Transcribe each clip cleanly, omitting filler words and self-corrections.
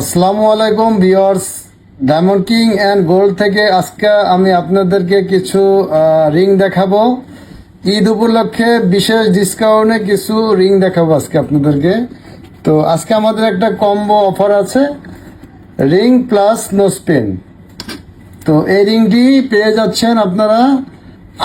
আসসালামু আলাইকুম viewers, diamond King and gold থেকে আজকে আমি আপনাদেরকে কিছু রিং দেখাবো। ঈদ উপলক্ষে বিশেষ ডিসকাউন্টে কিছু রিং দেখাবো আজকে আপনাদেরকে। তো আজকে আমাদের একটা কম্বো অফার আছে, রিং প্লাস নোসপিন। তো এই রিংটি পেয়ে যাচ্ছেন আপনারা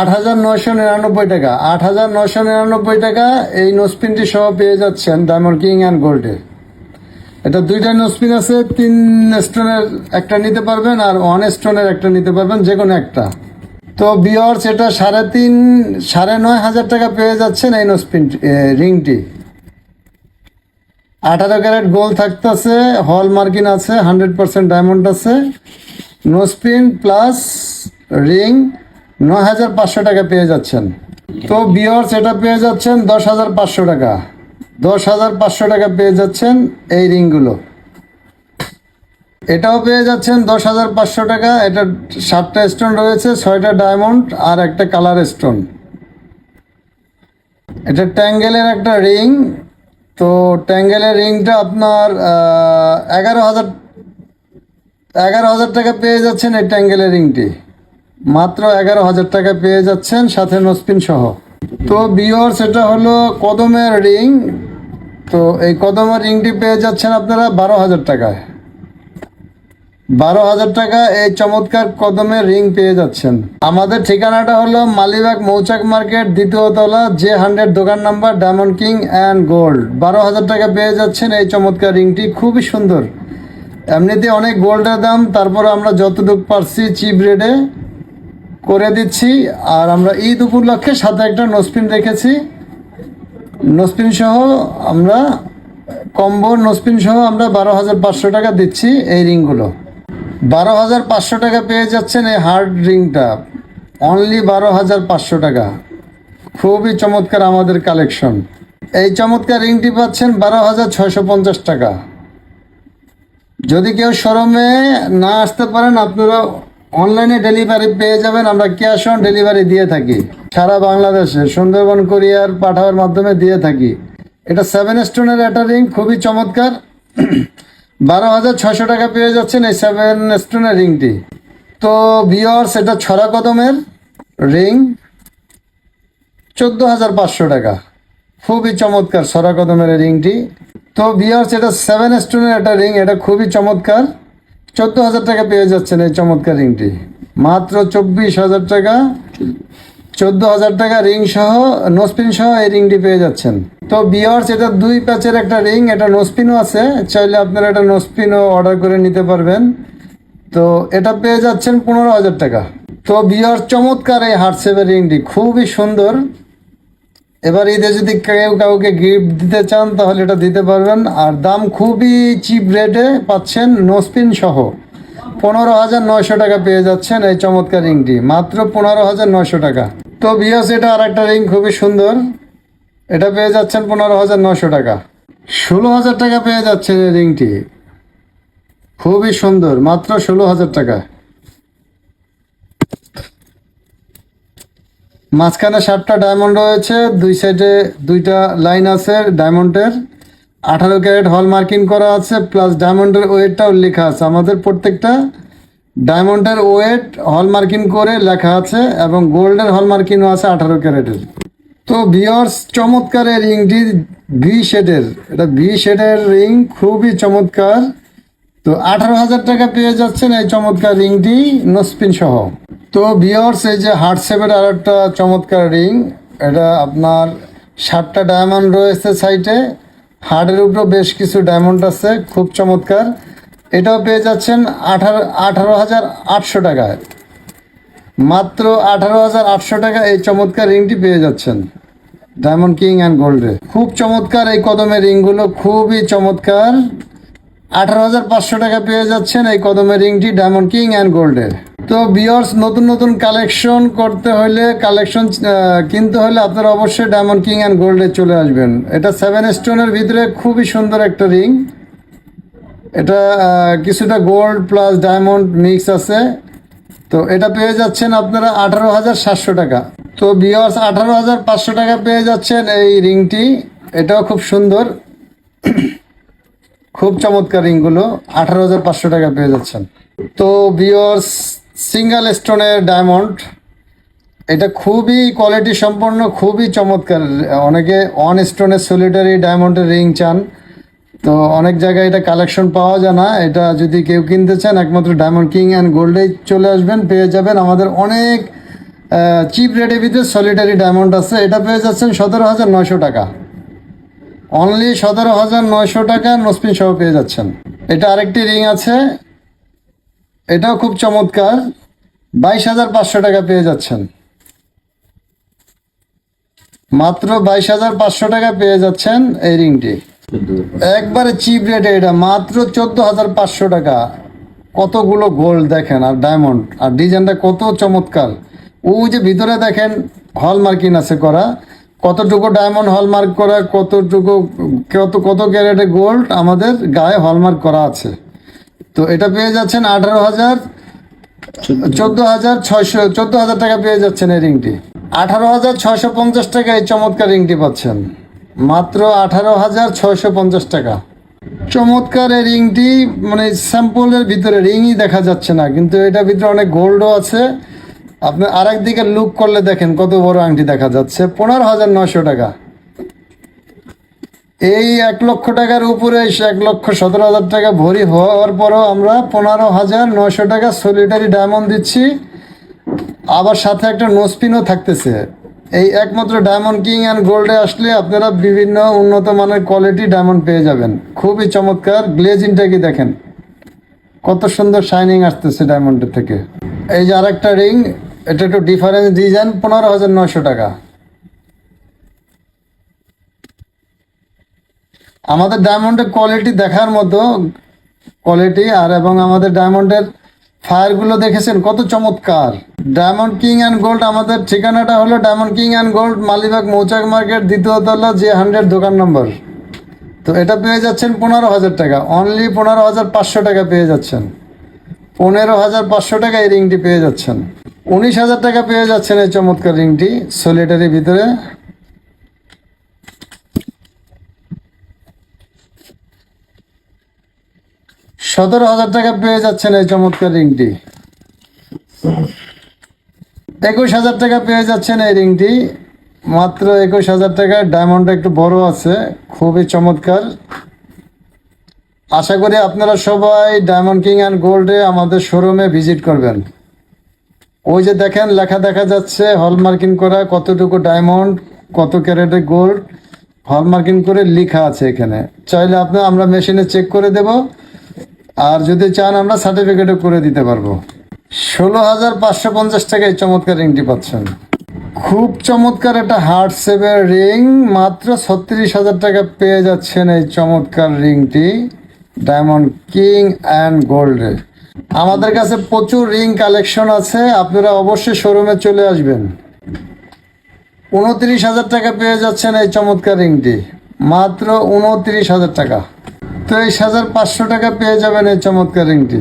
8,999 টাকা। 8,999 টাকা এই নোসপিনটি সহ পেয়ে যাচ্ছেন ডায়মন্ড কিং অ্যান্ড গোল্ডের। এটা দুইটা নোসপিন আছে, 3 স্টোনের একটা নিতে পারবেন আর 1 স্টোনের একটা নিতে পারবেন, যে কোনো একটা। তো ভিউয়ার্স, এটা 9,500 টাকা পেয়ে যাচ্ছেন এই নোসপিন রিংটি। 18 ক্যারেট গোল্ড থাকতেছে, হল মার্কিন আছে, 100% ডায়মন্ড আছে। নোসপিন প্লাস রিং 9,500 টাকা পেয়ে যাচ্ছেন। তো ভিউয়ার্স, এটা পেয়ে যাচ্ছেন 10,500 টাকা। 10,500 টাকা পেয়ে যাচ্ছেন এই রিংগুলো। এটাও পেয়ে যাচ্ছেন 10,500 টাকা। এটা 7টা স্টোন রয়েছে, 6টা ডায়মন্ড আর একটা কালার স্টোন। এটা ট্যাঙ্গেলের একটা রিং। তো ট্যাঙ্গেলের রিংটা আপনার 11,000 টাকা পেয়ে যাচ্ছেন এই ট্যাঙ্গেলের রিংটি। মাত্র 11,000 টাকা পেয়ে যাচ্ছেন, সাথে নোসপিন সহ। তো ভিউয়ার্স, এটা হলো কদমের রিং। তো এই কদমের রিংটি পেয়ে যাচ্ছেন আপনারা 12,000 টাকায়। 12,000 টাকা এই চমৎকার কদমের রিং পেয়ে যাচ্ছেন। আমাদের ঠিকানাটা হলো মালিবাগ মৌচাক মার্কেট, 2য় তলা, J100 দোকান number, diamond King and gold. 12,000 টাকা পেয়ে যাচ্ছেন এই চমৎকার রিংটি, খুবই সুন্দর। এমনিতে অনেক গোল্ডের দাম, তারপরে আমরা যতটুকু পারছি চিপ রেটে করে দিচ্ছি। আর আমরা ঈদ উপলক্ষে সাথে একটা নোসপিন রেখেছি। নোসপিন সহ আমরা কম্বো নোসপিন সহ আমরা 12,500 টাকা দিচ্ছি এই রিংগুলো। 12,500 টাকা পেয়ে যাচ্ছেন এই হার্ড রিংটা, অনলি 12,500 টাকা। খুবই চমৎকার আমাদের কালেকশন। এই চমৎকার রিংটি পাচ্ছেন 12,650 টাকা। যদি কেউ শোরুমে না আসতে পারেন, আপনারা অনলাইনে ডেলিভারি পেয়ে যাবেন। আমরা ক্যাশ অন ডেলিভারি দিয়ে থাকি সারা বাংলাদেশে, সুন্দরবন কুরিয়ার পাঠানোর মাধ্যমে দিয়ে থাকি। এটা 7 স্টোনের একটা রিং, খুবই চমৎকার। 12,600 টাকা পেয়ে যাচ্ছেন এই 7 স্টোনের রিংটি। তো ভিউয়ার্স, এটা ছড়া কদমের রিং, 14,500 টাকা। খুবই চমৎকার ছড়া কদমের রিংটি। তো ভিউয়ার্স, এটা 7 স্টোনের একটা রিং, এটা খুবই চমৎকার। 14,000 টাকা পেয়ে যাচ্ছেন এই চমৎকার রিংটি, মাত্র 24,000 টাকা। 14,000 টাকা রিং সহ নোসপিন সহ এই রিংটি পেয়ে যাচ্ছেন। তো ভিউয়ার্স, এটা 2 প্যাচের একটা রিং, এটা নোসপিনও আছে, চাইলে আপনারা এটা নোসপিনও অর্ডার করে নিতে পারবেন। তো এটা পেয়ে যাচ্ছেন 15,000 টাকা। তো ভিউয়ার্স, চমৎকার এই হার্ট শেপের রিংটি, খুবই সুন্দর। এবার ঈদে যদি কেউ কাউকে গিফট দিতে চান তাহলে এটা দিতে পারবেন। আর দাম খুবই চিপ রেটে পাচ্ছেন, নোসপিন সহ 15,900 টাকা পেয়ে যাচ্ছেন এই চমৎকার রিংটি, মাত্র 15,900 টাকা। তো ভিউয়ার্স, এটা আর একটা রিং খুবই সুন্দর, এটা পেয়ে যাচ্ছেন 15,900 টাকা। 16,000 টাকা পেয়ে যাচ্ছেন এই রিংটি, খুবই সুন্দর, মাত্র 16,000 টাকা। মাঝখানে 7টা ডায়মন্ড রয়েছে, 2 সাইডে 2টা লাইন আছে ডায়মন্ডের। 18 ক্যারেট হল মার্কিং করা আছে, প্লাস ডায়মন্ডের ওয়েটটাও লেখা আছে। আমাদের প্রত্যেকটা ডায়মন্ডের ওয়েট হল মার্কিং করে লেখা আছে, এবং গোল্ডের হল মার্কিংও আছে 18 ক্যারেটের। তো ভিউয়ার্স, চমৎকার এই রিংটি ভি শেডের, এটা ভি শেডের রিং, খুবই চমৎকার। তো 18,000 টাকা পেয়ে যাচ্ছেন এই চমৎকার রিংটি নোসপিন সহ। তো ভিউয়ার্স, এই যে হার্ট শেপের আর একটা চমৎকার রিং, এটা আপনার 7টা ডায়মন্ড রয়েছে সাইডে, হার্টের উপরেও বেশ কিছু ডায়মন্ড আছে, খুব চমৎকার। এটাও পেয়ে যাচ্ছেন 18,800 টাকায়। মাত্র 18,800 টাকা এই চমৎকার রিংটি পেয়ে যাচ্ছেন ডায়মন্ড কিং অ্যান্ড গোল্ডে। খুব চমৎকার এই কদমের রিংগুলো, খুবই চমৎকার। 18,500 টাকা পেয়ে যাচ্ছেন এই কদমের রিংটি ডায়মন্ড কিং অ্যান্ড গোল্ডের। তো ভিউয়ার্স, নতুন নতুন কালেকশন করতে হলে, কালেকশন কিনতে হলে আপনারা অবশ্যই ডায়মন্ড কিং অ্যান্ড গোল্ডে চলে আসবেন। এটা 7 স্টোনের ভিতরে খুবই সুন্দর একটা রিং। এটা কিছুটা গোল্ড প্লাস ডায়মন্ড মিক্স আছে। তো এটা পেয়ে যাচ্ছেন আপনারা 18,700 টাকা। তো ভিউয়ার্স, 18,500 টাকা পেয়ে যাচ্ছেন এই রিংটি, এটাও খুব সুন্দর। খুব চমৎকার রিংগুলো 18,500 টাকা পেয়ে যাচ্ছেন। তো ভিউয়ার্স, সিঙ্গেল স্টোনের ডায়মন্ড, এটা খুবই কোয়ালিটি সম্পন্ন, খুবই চমৎকার। অনেকে ওয়ান স্টোনের সলিটারি ডায়মন্ডের রিং চান, তো অনেক জায়গায় এটা কালেকশন পাওয়া যায় না। এটা যদি কেউ কিনতে চান একমাত্র ডায়মন্ড কিং অ্যান্ড গোল্ডেই চলে আসবেন, পেয়ে যাবেন। আমাদের অনেক চিপ রেটের ভিতরে সলিটারি ডায়মন্ড আছে, এটা পেয়ে যাচ্ছেন 17,900 টাকা, অনলি 17,900 টাকা নোসপিন সহ পেয়ে যাচ্ছেন। এটা আরেকটি রিং আছে, এটাও খুব চমৎকার, 22,500 টাকা পেয়ে যাচ্ছেন, মাত্র 22,500 টাকা পেয়ে যাচ্ছেন এই রিংটি, একবারে চিপ রেটে। এটা মাত্র 14,500 টাকা। কতগুলো গোল্ড দেখেন আর ডায়মন্ড, আর ডিজাইনটা কত চমৎকার। ওই যে ভিতরে দেখেন হলমার্কিং আছে করা, কতটুকু ডায়মন্ড হলমার্ক করা, কতটুকু কত ক্যারেটে গোল্ড আমাদের গায়ে হলমার্ক করা আছে। তো এটা পেয়ে যাচ্ছেন 14,600 টাকা পেয়ে যাচ্ছেন এই রিংটি। 18,650 টাকা এই চমৎকার রিংটি পাচ্ছেন, মাত্র 18,650 টাকা। চমৎকার এই রিংটি, মানে স্যাম্পলের ভিতরে রিংই দেখা যাচ্ছে না, কিন্তু এটার ভিতরে অনেক গোল্ডও আছে। আপনি আরেক দিকে লুক করলে দেখেন কত বড় আংটি দেখা যাচ্ছে। 15,900 টাকা। এই 1 লক্ষ টাকার উপরে 1,17,000 টাকা ভরি হওয়ার পরও আমরা 15,900 টাকা সলিটারি ডায়মন্ড দিচ্ছি, আবার সাথে একটা নোসপিনও থাকতেছে। এই একমাত্র ডায়মন্ড কিং অ্যান্ড গোল্ডে আসলে আপনারা বিভিন্ন উন্নত মানের কোয়ালিটি ডায়মন্ড পেয়ে যাবেন। খুবই চমৎকার। গ্লেজিংটা কি দেখেন, কত সুন্দর শাইনিং আসতেছে ডায়মন্ডের থেকে। এই যে আরেকটা রিং, এটা একটু ডিফারেন্স ডিজাইন, 15,900 টাকা। আমাদের ডায়মন্ডের কোয়ালিটি দেখার মতো কোয়ালিটি, আর এবং আমাদের ডায়মন্ডের ফায়ারগুলো দেখেছেন কত চমৎকার। ডায়মন্ড কিং অ্যান্ড গোল্ড, আমাদের ঠিকানাটা হলো diamond King and gold, Malibagh মৌচাক মার্কেট, 2য় তলা, J100 দোকান নম্বর। তো এটা পেয়ে যাচ্ছেন 15,000 টাকা, অনলি 15,500 টাকা পেয়ে যাচ্ছেন। 15,500 টাকা এই রিংটি পেয়ে যাচ্ছেন। 19,000 টাকা পেয়ে যাচ্ছেন এই চমৎকার রিংটি সলিটারির ভিতরে। $17,000 টাকা পেয়ে যাচ্ছেন এই চমৎকার রিংটি। 21,000 টাকা পেয়ে যাচ্ছেন এই রিংটি, মাত্র 21,000 টাকা। ডায়মন্ডটা একটু বড় আছে, খুবই চমৎকার। আশা করি আপনারা সবাই ডায়মন্ড কিং অ্যান্ড গোল্ডে আমাদের শোরুমে ভিজিট করবেন। ওই যে দেখেন লেখা দেখা যাচ্ছে হলমার্কিং করা, কতটুকু ডায়মন্ড, কত ক্যারেটের গোল্ড, হলমার্কিং করে লেখা আছে এখানে। চাইলে আমরা মেশিনে চেক করে দেব, আর যদি চান আমরা সার্টিফিকেটও করে দিতে পারবো। 16,550 টাকা এই চমৎকার রিংটি পাচ্ছেন। খুব চমৎকার একটা হার্ট শেপের রিং, মাত্র 36,000 টাকা পেয়ে যাচ্ছেন এই চমৎকার রিংটি ডায়মন্ড কিং অ্যান্ড গোল্ডে। আমাদের কাছে প্রচুর রিং কালেকশন আছে, আপনারা অবশ্যই শোরুমে চলে আসবেন। 29,000 টাকা পেয়ে যাচ্ছেন এই চমৎকার রিংটি, মাত্র 29,000 টাকা। 23,500 টাকা পেয়ে যাবেন এই চমৎকার রিংটি।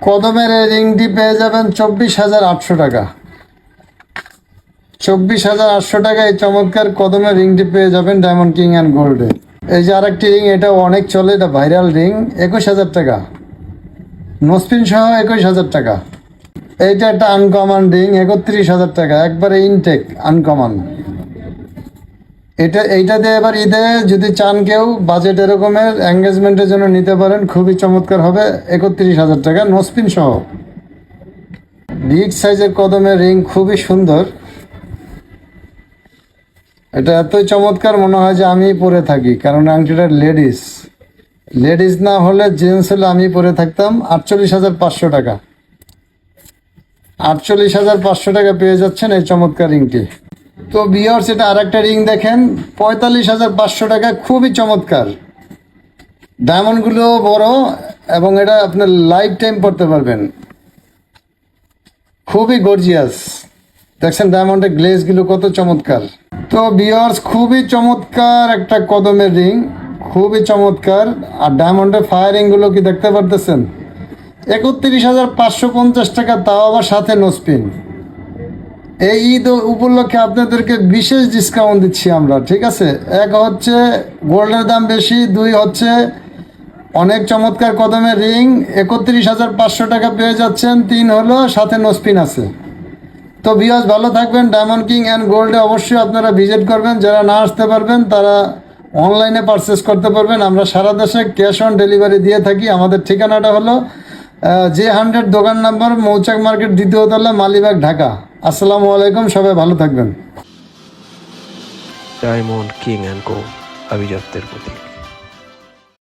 কদমের এই রিংটি পেয়ে যাবেন 24,800 টাকা। 24,800 টাকা এই চমৎকার কদমের রিংটি পেয়ে যাবেন ডায়মন্ড কিং অ্যান্ড গোল্ডে। এই যে আরেকটি রিং, এটা অনেক চলে, এটা ভাইরাল রিং, 21,000 টাকা, নোসপিন সহ 21,000 টাকা। এইটা একটা আনকমন রিং, 31,000 টাকা, একবারে ইনটেক আনকমন। এইটা দিয়ে এবার ঈদে যদি চান কেউ বাজেট এরকমের এঙ্গেজমেন্টের জন্য নিতে পারেন, খুবই চমৎকার হবে। 31,000 টাকা নোসপিন সহ। বিগ সাইজের কদমের রিং, খুবই সুন্দর। এটা এতই চমৎকার মনে হয় যে আমি পরে থাকি, কারণ আংটিটা লেডিস না হলে জেন্টস হলে আমি পরে থাকতাম। 48,500 টাকা। 48,500 টাকা পেয়ে যাচ্ছেন এই চমৎকার রিংটি। তো ভিউয়ার্স, এটা আর একটা রিং দেখেন, 45,500 টাকা, খুবই চমৎকার। ডায়মন্ডগুলো বড়, এবং এটা আপনার লাইফ টাইম পরতে পারবেন, খুবই গর্জিয়াস। দেখছেন ডায়মন্ডের গ্লেজগুলো কত চমৎকার। তো ভিউয়ার্স, খুবই চমৎকার একটা কদমের রিং, খুবই চমৎকার। আর ডায়মন্ডের ফায়ারিংগুলো কি দেখতে পারতেছেন, 31,550 টাকা, তাও আবার সাথে নোসপিন। এই ঈদ উপলক্ষে আপনাদেরকে বিশেষ ডিসকাউন্ট দিচ্ছি আমরা, ঠিক আছে? এক হচ্ছে গোল্ডের দাম বেশি, দুই হচ্ছে অনেক চমৎকার কদমের রিং 31,500 টাকা পেয়ে যাচ্ছেন, তিন হলো সাথে নোস্পিন আছে। তো ভিউয়ার্স ভালো থাকবেন। ডায়মন্ড কিং অ্যান্ড গোল্ডে অবশ্যই আপনারা ভিজিট করবেন, যারা না আসতে পারবেন তারা অনলাইনে পারচেস করতে পারবেন। আমরা সারা দেশে ক্যাশ অন ডেলিভারি দিয়ে থাকি। আমাদের ঠিকানাটা হলো J100 দোকান নাম্বার, মৌচাক মার্কেট, দ্বিতীয় তলা, মালিবাগ, ঢাকা। আসসালামু আলাইকুম, সবাই ভালো থাকবেন। ডায়মন্ড কিং অ্যান্ড গো, আভিজাত্যের প্রতীক।